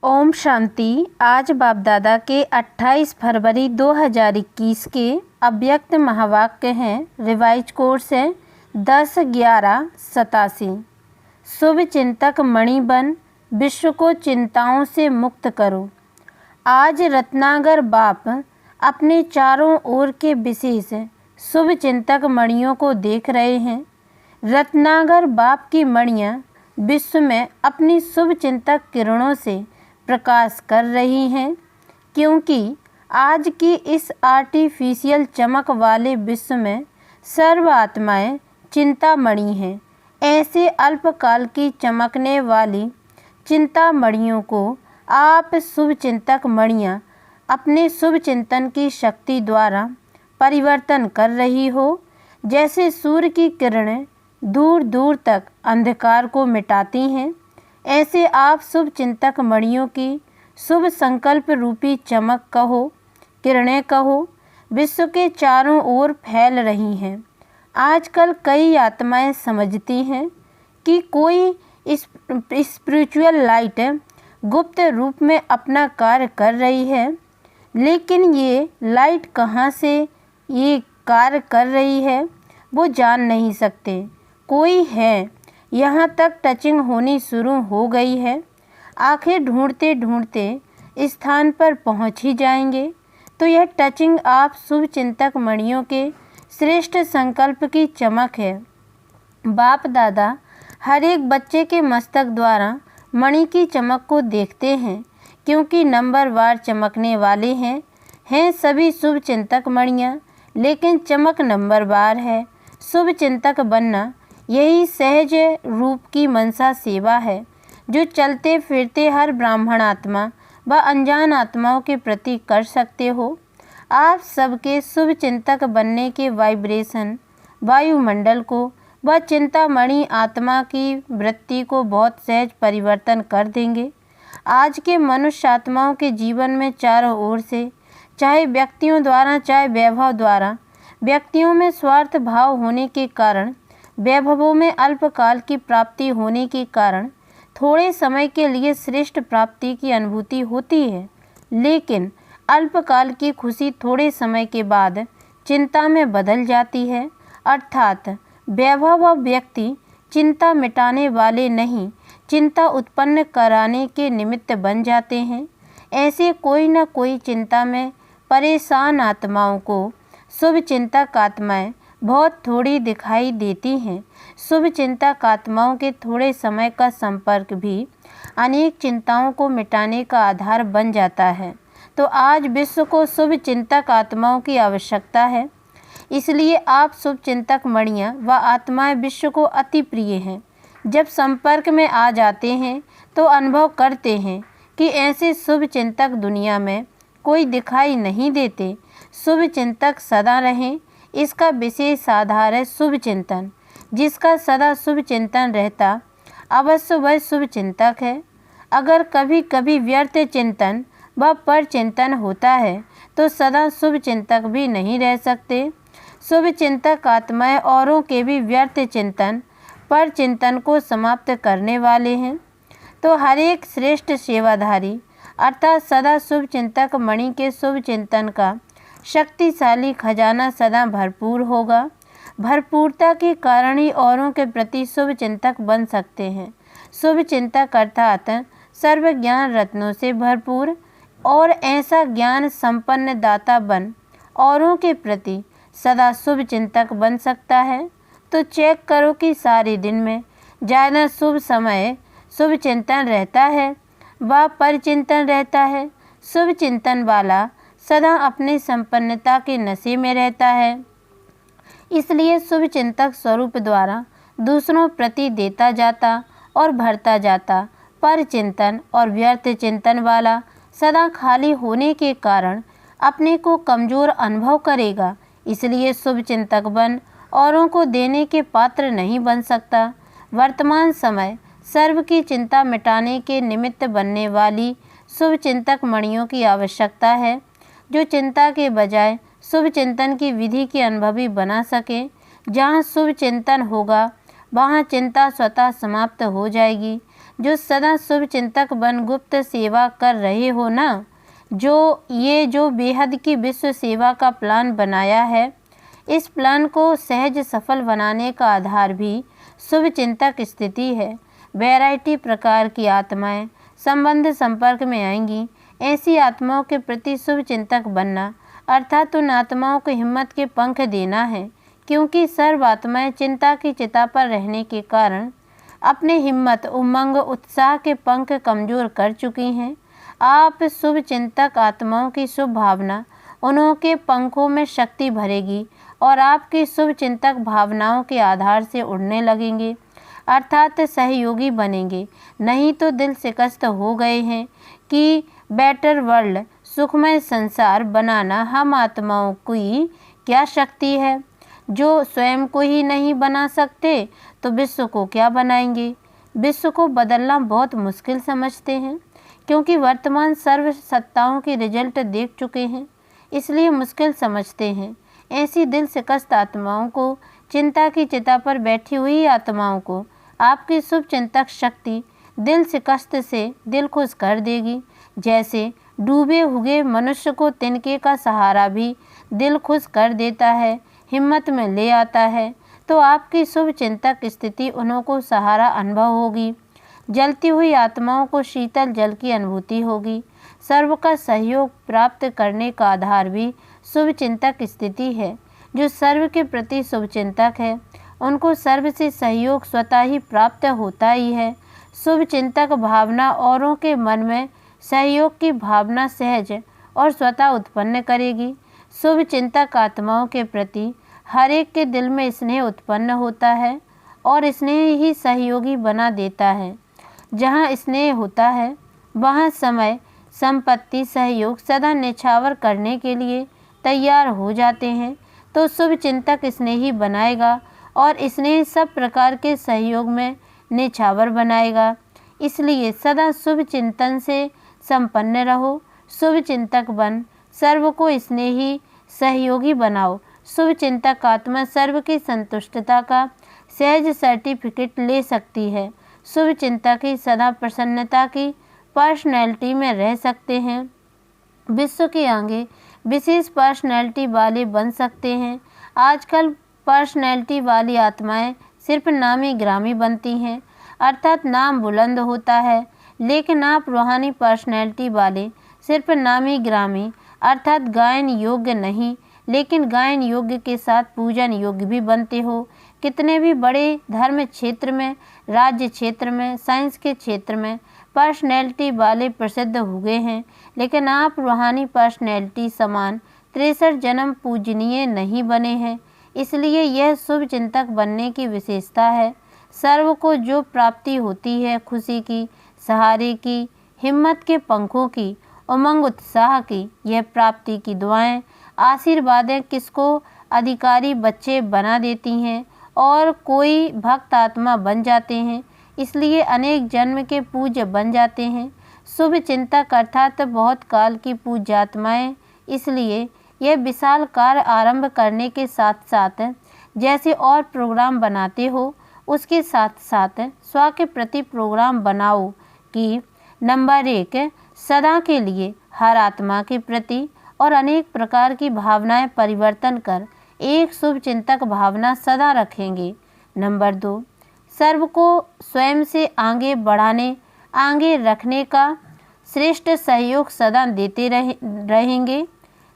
ओम शांति। आज बाप दादा के 28 फरवरी 2021 के अव्यक्त महावाक्य हैं। रिवाइज कोर्स है 10/11/87। शुभ चिंतक मणि बन, विश्व को चिंताओं से मुक्त करो। आज रत्नागर बाप अपने चारों ओर के विशेष शुभ चिंतक मणियों को देख रहे हैं। रत्नागर बाप की मणियाँ विश्व में अपनी शुभ चिंतक किरणों से प्रकाश कर रही हैं, क्योंकि आज की इस आर्टिफिशियल चमक वाले विश्व में सर्व आत्माएं चिंतामणि हैं। ऐसे अल्पकाल की चमकने वाली चिंतामणियों को आप शुभ चिंतक मणियाँ अपने शुभ चिंतन की शक्ति द्वारा परिवर्तन कर रही हो। जैसे सूर्य की किरणें दूर दूर तक अंधकार को मिटाती हैं, ऐसे आप शुभ चिंतक मणियों की शुभ संकल्प रूपी चमक कहो, किरणें कहो, विश्व के चारों ओर फैल रही हैं। आजकल कई आत्माएं समझती हैं कि कोई स्पिरिचुअल लाइट गुप्त रूप में अपना कार्य कर रही है, लेकिन ये लाइट कहाँ से ये कार्य कर रही है वो जान नहीं सकते। कोई है, यहाँ तक टचिंग होनी शुरू हो गई है। आखिर ढूंढते ढूंढते स्थान पर पहुँच ही जाएंगे। तो यह टचिंग आप शुभ चिंतक मणियों के श्रेष्ठ संकल्प की चमक है। बाप दादा हर एक बच्चे के मस्तक द्वारा मणि की चमक को देखते हैं, क्योंकि नंबरवार चमकने वाले हैं सभी शुभ चिंतक मणियाँ, लेकिन चमक नंबरवार है। शुभ चिंतक बनना यही सहज रूप की मनसा सेवा है, जो चलते फिरते हर ब्राह्मण आत्मा व अनजान आत्माओं के प्रति कर सकते हो। आप सबके शुभ चिंतक बनने के वाइब्रेशन वायुमंडल को व चिंतामणि आत्मा की वृत्ति को बहुत सहज परिवर्तन कर देंगे। आज के मनुष्य आत्माओं के जीवन में चारों ओर से, चाहे व्यक्तियों द्वारा चाहे वैभव द्वारा, व्यक्तियों में स्वार्थ भाव होने के कारण, वैभवों में अल्पकाल की प्राप्ति होने के कारण थोड़े समय के लिए श्रेष्ठ प्राप्ति की अनुभूति होती है, लेकिन अल्पकाल की खुशी थोड़े समय के बाद चिंता में बदल जाती है। अर्थात वैभव व व्यक्ति चिंता मिटाने वाले नहीं, चिंता उत्पन्न कराने के निमित्त बन जाते हैं। ऐसे कोई न कोई चिंता में परेशान आत्माओं को शुभ चिंतक आत्माएं बहुत थोड़ी दिखाई देती हैं। शुभ चिंतक आत्माओं के थोड़े समय का संपर्क भी अनेक चिंताओं को मिटाने का आधार बन जाता है। तो आज विश्व को शुभ चिंतक आत्माओं की आवश्यकता है, इसलिए आप शुभ चिंतक मणियाँ व आत्माएं विश्व को अति प्रिय हैं। जब संपर्क में आ जाते हैं तो अनुभव करते हैं कि ऐसे शुभ चिंतक दुनिया में कोई दिखाई नहीं देते। शुभ चिंतक सदा रहें, इसका विशेष आधार है शुभ चिंतन। जिसका सदा शुभ चिंतन रहता, अवश्य वह शुभ चिंतक है। अगर कभी कभी व्यर्थ चिंतन व पर चिंतन होता है तो सदा शुभ चिंतक भी नहीं रह सकते। शुभ चिंतक आत्माएं औरों के भी व्यर्थ चिंतन पर चिंतन को समाप्त करने वाले हैं। तो हर एक श्रेष्ठ सेवाधारी अर्थात सदा शुभ चिंतक मणि के शुभ चिंतन का शक्तिशाली खजाना सदा भरपूर होगा। भरपूरता के कारण ही औरों के प्रति शुभ चिंतक बन सकते हैं। शुभ चिंतक अर्थात सर्व ज्ञान रत्नों से भरपूर और ऐसा ज्ञान संपन्न दाता बन औरों के प्रति सदा शुभ चिंतक बन सकता है। तो चेक करो कि सारे दिन में ज़्यादा शुभ समय शुभ चिंतन रहता है व परचिंतन रहता है। शुभ चिंतन वाला सदा अपने संपन्नता के नशे में रहता है, इसलिए शुभ चिंतक स्वरूप द्वारा दूसरों प्रति देता जाता और भरता जाता। पर चिंतन और व्यर्थ चिंतन वाला सदा खाली होने के कारण अपने को कमज़ोर अनुभव करेगा, इसलिए शुभ चिंतक बन औरों को देने के पात्र नहीं बन सकता। वर्तमान समय सर्व की चिंता मिटाने के निमित्त बनने वाली शुभ चिंतक मणियों की आवश्यकता है, जो चिंता के बजाय शुभ चिंतन की विधि की अनुभवी बना सके। जहाँ शुभ चिंतन होगा वहाँ चिंता स्वतः समाप्त हो जाएगी। जो सदा शुभ चिंतक बन गुप्त सेवा कर रहे हो ना, जो बेहद की विश्व सेवा का प्लान बनाया है, इस प्लान को सहज सफल बनाने का आधार भी शुभ चिंतक स्थिति है। वैरायटी प्रकार की आत्माएं संबंध संपर्क में आएंगी। ऐसी आत्माओं के प्रति शुभ चिंतक बनना अर्थात उन आत्माओं को हिम्मत के पंख देना है, क्योंकि सर्व आत्माएं चिंता की चिता पर रहने के कारण अपने हिम्मत, उमंग, उत्साह के पंख कमजोर कर चुकी हैं। आप शुभ चिंतक आत्माओं की शुभ भावना उनके पंखों में शक्ति भरेगी और आपकी शुभ चिंतक भावनाओं के आधार से उड़ने लगेंगे, अर्थात सहयोगी बनेंगे। नहीं तो दिल शिकस्त हो गए हैं कि बेटर वर्ल्ड, सुखमय संसार बनाना हम आत्माओं की क्या शक्ति है। जो स्वयं को ही नहीं बना सकते तो विश्व को क्या बनाएंगे। विश्व को बदलना बहुत मुश्किल समझते हैं, क्योंकि वर्तमान सर्व सत्ताओं की रिजल्ट देख चुके हैं, इसलिए मुश्किल समझते हैं। ऐसी दिल शिकस्त आत्माओं को, चिंता की चिता पर बैठी हुई आत्माओं को आपकी शुभ चिंतक शक्ति दिल शिकस्त से दिल खुश कर देगी। जैसे डूबे हुए मनुष्य को तिनके का सहारा भी दिल खुश कर देता है, हिम्मत में ले आता है, तो आपकी शुभ चिंतक स्थिति उनको सहारा अनुभव होगी। जलती हुई आत्माओं को शीतल जल की अनुभूति होगी। सर्व का सहयोग प्राप्त करने का आधार भी शुभ चिंतक स्थिति है। जो सर्व के प्रति शुभ चिंतक है उनको सर्व से सहयोग स्वतः ही प्राप्त होता ही है। शुभ चिंतक भावना औरों के मन में सहयोग की भावना सहज और स्वतः उत्पन्न करेगी। शुभ चिंतक आत्माओं के प्रति हर एक के दिल में स्नेह उत्पन्न होता है और स्नेह ही सहयोगी बना देता है। जहाँ स्नेह होता है वहाँ समय, संपत्ति, सहयोग सदा निछावर करने के लिए तैयार हो जाते हैं। तो शुभ चिंतक स्नेही बनाएगा और स्नेह सब प्रकार के सहयोग में निछावर बनाएगा। इसलिए सदा शुभ चिंतन से संपन्न रहो। शुभ चिंतक बन सर्व को स्नेही सहयोगी बनाओ। शुभ चिंतक आत्मा सर्व की संतुष्टता का सहज सर्टिफिकेट ले सकती है। शुभ चिंतक ही सदा प्रसन्नता की पर्सनैलिटी में रह सकते हैं। विश्व के आगे विशेष पर्सनैलिटी वाले बन सकते हैं। आजकल पर्सनैलिटी वाली आत्माएं सिर्फ नामी ग्रामी बनती हैं, अर्थात नाम बुलंद होता है, लेकिन आप रूहानी पर्सनैलिटी वाले सिर्फ नामी ग्रामी अर्थात गायन योग्य नहीं, लेकिन गायन योग्य के साथ पूजन योग्य भी बनते हो। कितने भी बड़े धर्म क्षेत्र में, राज्य क्षेत्र में, साइंस के क्षेत्र में पर्सनैलिटी वाले प्रसिद्ध हुए हैं, लेकिन आप रूहानी पर्सनैलिटी समान 63 जन्म पूजनीय नहीं बने हैं। इसलिए यह शुभ चिंतक बनने की विशेषता है। सर्व को जो प्राप्ति होती है, खुशी की, सहारे की, हिम्मत के पंखों की, उमंग उत्साह की, यह प्राप्ति की दुआएं, आशीर्वादें किसको अधिकारी बच्चे बना देती हैं और कोई भक्त आत्मा बन जाते हैं। इसलिए अनेक जन्म के पूज्य बन जाते हैं। शुभ चिंतक अर्थात बहुत काल की पूज्य आत्माएं। इसलिए यह विशाल कार्य आरंभ करने के साथ साथ जैसे और प्रोग्राम बनाते हो, उसके साथ साथ स्व के प्रति प्रोग्राम बनाओ कि नंबर 1 सदा के लिए हर आत्मा के प्रति और अनेक प्रकार की भावनाएं परिवर्तन कर एक शुभ चिंतक भावना सदा रखेंगे। नंबर 2 सर्व को स्वयं से आगे बढ़ाने, आगे रखने का श्रेष्ठ सहयोग सदा देते रहेंगे।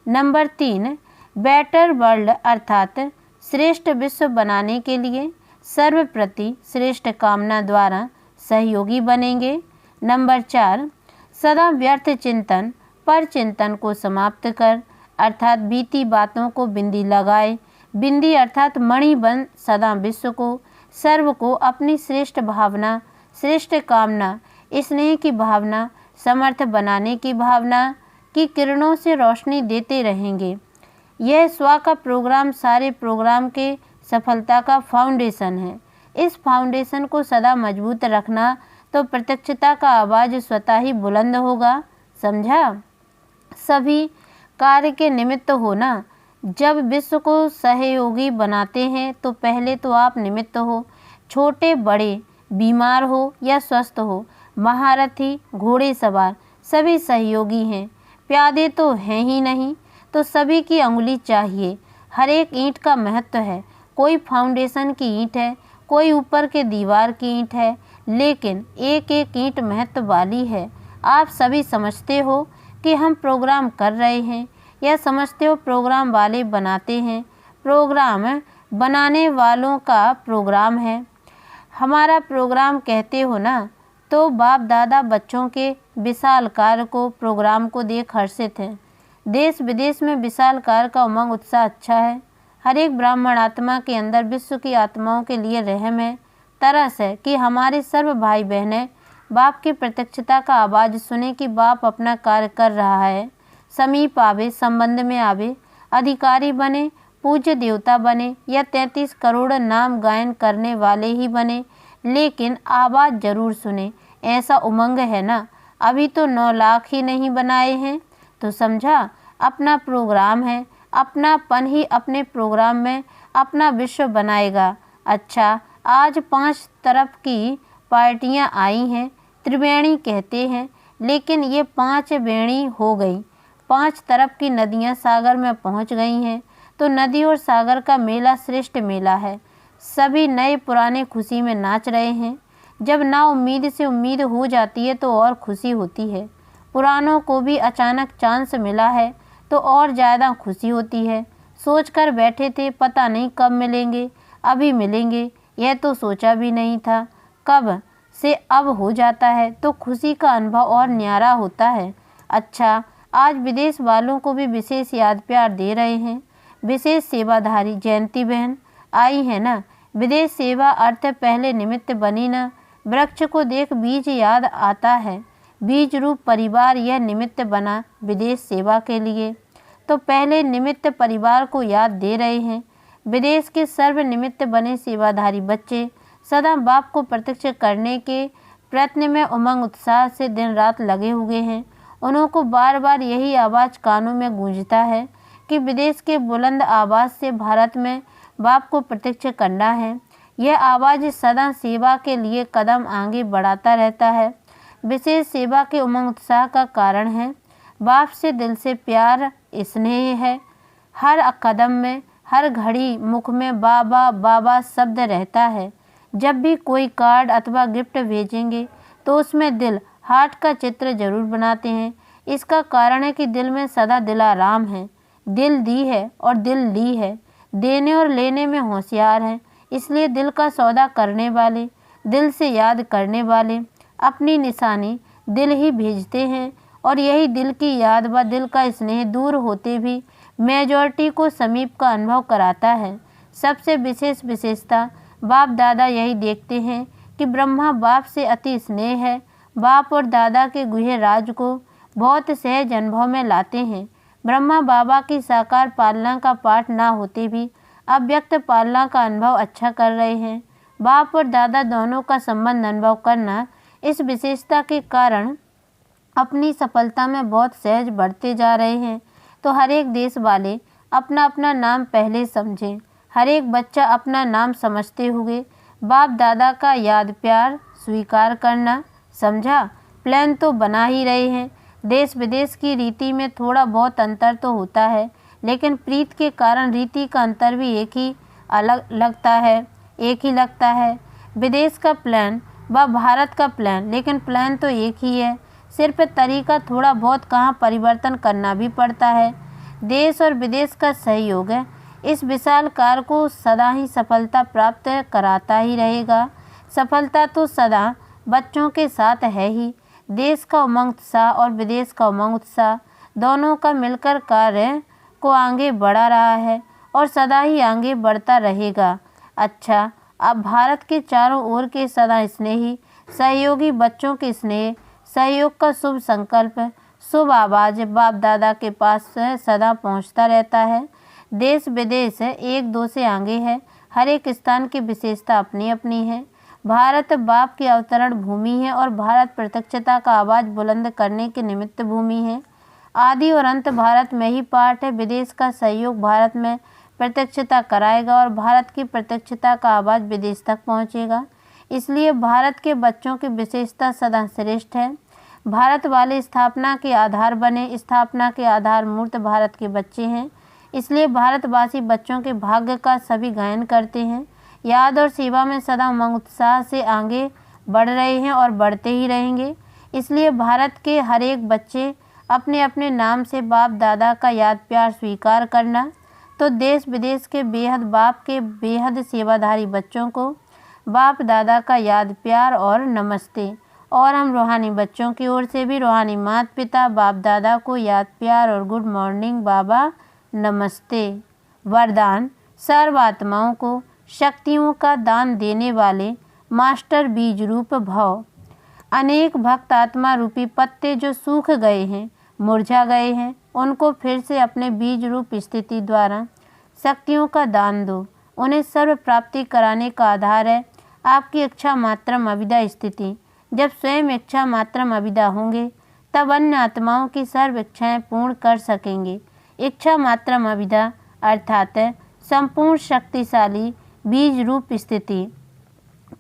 नंबर 3 बेटर वर्ल्ड अर्थात श्रेष्ठ विश्व बनाने के लिए सर्व प्रति श्रेष्ठ कामना द्वारा सहयोगी बनेंगे। नंबर 4 सदा व्यर्थ चिंतन पर चिंतन को समाप्त कर अर्थात बीती बातों को बिंदी लगाए। बिंदी अर्थात मणि बन सदा विश्व को, सर्व को अपनी श्रेष्ठ भावना, श्रेष्ठ कामना, स्नेह की भावना, समर्थ बनाने की भावना की किरणों से रोशनी देते रहेंगे। यह स्व का प्रोग्राम सारे प्रोग्राम के सफलता का फाउंडेशन है। इस फाउंडेशन को सदा मजबूत रखना तो प्रत्यक्षता का आवाज़ स्वतः ही बुलंद होगा। समझा? सभी कार्य के निमित्त होना। जब विश्व को सहयोगी बनाते हैं तो पहले तो आप निमित्त हो। छोटे बड़े बीमार हो या स्वस्थ हो, महारथी, घोड़े सवार सभी सहयोगी हैं। प्यादे तो हैं ही नहीं, तो सभी की अंगुली चाहिए। हर एक ईंट का महत्व है। कोई फाउंडेशन की ईंट है, कोई ऊपर के दीवार की ईंट है, लेकिन एक एक ईंट महत्व वाली है। आप सभी समझते हो कि हम प्रोग्राम कर रहे हैं, या समझते हो प्रोग्राम वाले बनाते हैं? प्रोग्राम बनाने वालों का प्रोग्राम है। हमारा प्रोग्राम कहते हो ना, तो बाप दादा बच्चों के विशाल कार्य को, प्रोग्राम को देख हर्षित हैं। देश विदेश में विशाल कार्य का उमंग उत्साह अच्छा है। हर एक ब्राह्मण आत्मा के अंदर विश्व की आत्माओं के लिए रहम है, तरस है कि हमारे सर्व भाई बहनें बाप की प्रत्यक्षता का आवाज़ सुने कि बाप अपना कार्य कर रहा है। समीप आवे, संबंध में आवे, अधिकारी बने, पूज्य देवता बने, या 33 करोड़ नाम गायन करने वाले ही बने, लेकिन आवाज़ जरूर सुने, ऐसा उमंग है ना। अभी तो 9 लाख ही नहीं बनाए हैं, तो समझा अपना प्रोग्राम है। अपनापन ही अपने प्रोग्राम में अपना विश्व बनाएगा। अच्छा, आज 5 तरफ की पार्टियां आई हैं, त्रिवेणी कहते हैं, लेकिन ये 5 वेणी हो गई। 5 तरफ की नदियां सागर में पहुंच गई हैं, तो नदी और सागर का मेला श्रेष्ठ मेला है। सभी नए पुराने खुशी में नाच रहे हैं। जब ना उम्मीद से उम्मीद हो जाती है तो और खुशी होती है। पुरानों को भी अचानक चांस मिला है तो और ज़्यादा खुशी होती है। सोच कर बैठे थे पता नहीं कब मिलेंगे, अभी मिलेंगे, यह तो सोचा भी नहीं था। कब से अब हो जाता है तो खुशी का अनुभव और न्यारा होता है। अच्छा, आज विदेश वालों को भी विशेष याद प्यार दे रहे हैं। विशेष सेवाधारी जयंती बहन आई है ना। विदेश सेवा अर्थ पहले निमित्त बनी ना। वृक्ष को देख बीज याद आता है। बीज रूप परिवार यह निमित्त बना विदेश सेवा के लिए, तो पहले निमित्त परिवार को याद दे रहे हैं। विदेश के सर्व निमित्त बने सेवाधारी बच्चे सदा बाप को प्रत्यक्ष करने के प्रयत्न में उमंग उत्साह से दिन रात लगे हुए हैं। उनको बार बार यही आवाज़ कानों में गूंजता है कि विदेश के बुलंद आवाज़ से भारत में बाप को प्रत्यक्ष करना है। यह आवाज़ सदा सेवा के लिए कदम आगे बढ़ाता रहता है। विशेष सेवा के उमंग उत्साह का कारण है बाप से दिल से प्यार, स्नेह है। हर कदम में, हर घड़ी मुख में बाबा बाबा शब्द रहता है। जब भी कोई कार्ड अथवा गिफ्ट भेजेंगे तो उसमें दिल, हार्ट का चित्र जरूर बनाते हैं। इसका कारण है कि दिल में सदा दिलाराम है। दिल दी है और दिल ली है। देने और लेने में होशियार है, इसलिए दिल का सौदा करने वाले, दिल से याद करने वाले अपनी निशानी दिल ही भेजते हैं। और यही दिल की याद व दिल का स्नेह दूर होते भी मेजॉरिटी को समीप का अनुभव कराता है। सबसे विशेष विशेषता बाप दादा यही देखते हैं कि ब्रह्मा बाप से अति स्नेह है। बाप और दादा के गुह्य राज को बहुत सहज अनुभव में लाते हैं। ब्रह्मा बाबा की साकार पालना का पाठ ना होते भी अव्यक्त पालना का अनुभव अच्छा कर रहे हैं। बाप और दादा दोनों का संबंध अनुभव करना इस विशेषता के कारण अपनी सफलता में बहुत सहज बढ़ते जा रहे हैं। तो हर एक देश वाले अपना अपना नाम पहले समझें। हर एक बच्चा अपना नाम समझते हुए बाप दादा का याद प्यार स्वीकार करना, समझा। प्लान तो बना ही रहे हैं। देश विदेश की रीति में थोड़ा बहुत अंतर तो होता है, लेकिन प्रीत के कारण रीति का अंतर भी एक ही लगता है। विदेश का प्लान व भारत का प्लान, लेकिन प्लान तो एक ही है। सिर्फ तरीका थोड़ा बहुत कहाँ परिवर्तन करना भी पड़ता है। देश और विदेश का सहयोग है इस विशाल कार्य को सदा ही सफलता प्राप्त कराता ही रहेगा। सफलता तो सदा बच्चों के साथ है ही। देश का उमंग उत्साह और विदेश का उमंग उत्साह दोनों का मिलकर कार्य को आगे बढ़ा रहा है और सदा ही आगे बढ़ता रहेगा। अच्छा, अब भारत के चारों ओर के सदा स्नेही सहयोगी बच्चों के स्नेह सहयोग का शुभ संकल्प, शुभ आवाज़ बाप दादा के पास सदा पहुंचता रहता है। देश विदेश एक दो से आगे है। हर एक स्थान की विशेषता अपनी अपनी है। भारत बाप की अवतरण भूमि है और भारत प्रत्यक्षता का आवाज़ बुलंद करने की निमित्त भूमि है। आदि और अंत भारत में ही पाठ है। विदेश का सहयोग भारत में प्रत्यक्षता कराएगा और भारत की प्रत्यक्षता का आवाज़ विदेश तक पहुंचेगा। इसलिए भारत के बच्चों की विशेषता सदा श्रेष्ठ है। भारत वाले स्थापना के आधार बने, स्थापना के आधार मूर्त भारत के बच्चे हैं। इसलिए भारतवासी बच्चों के भाग्य का सभी गायन करते हैं। याद और सेवा में सदा उमंग उत्साह से आगे बढ़ रहे हैं और बढ़ते ही रहेंगे। इसलिए भारत के हर एक बच्चे अपने अपने नाम से बाप दादा का याद प्यार स्वीकार करना। तो देश विदेश के बेहद बाप के बेहद सेवाधारी बच्चों को बाप दादा का याद प्यार और नमस्ते। और हम रूहानी बच्चों की ओर से भी रूहानी माता पिता बाप दादा को याद प्यार और गुड मॉर्निंग बाबा नमस्ते। वरदान: सर्व आत्माओं को शक्तियों का दान देने वाले मास्टर बीज रूप भव। अनेक भक्त आत्मा रूपी पत्ते जो सूख गए हैं, मुरझा गए हैं, उनको फिर से अपने बीज रूप स्थिति द्वारा शक्तियों का दान दो। उन्हें सर्व प्राप्ति कराने का आधार है आपकी इच्छा मात्रम अविदा स्थिति। जब स्वयं इच्छा मात्रम अविदा होंगे तब अन्य आत्माओं की सर्व इच्छाएं पूर्ण कर सकेंगे। इच्छा मात्रम अविदा अर्थात संपूर्ण शक्तिशाली बीज रूप स्थिति।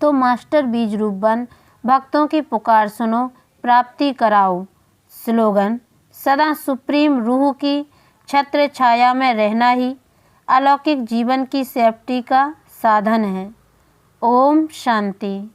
तो मास्टर बीज रूप बन भक्तों की पुकार सुनो, प्राप्ति कराओ। स्लोगन: सदा सुप्रीम रूह की छत्र छाया में रहना ही अलौकिक जीवन की सेफ्टी का साधन है। ओम शांति।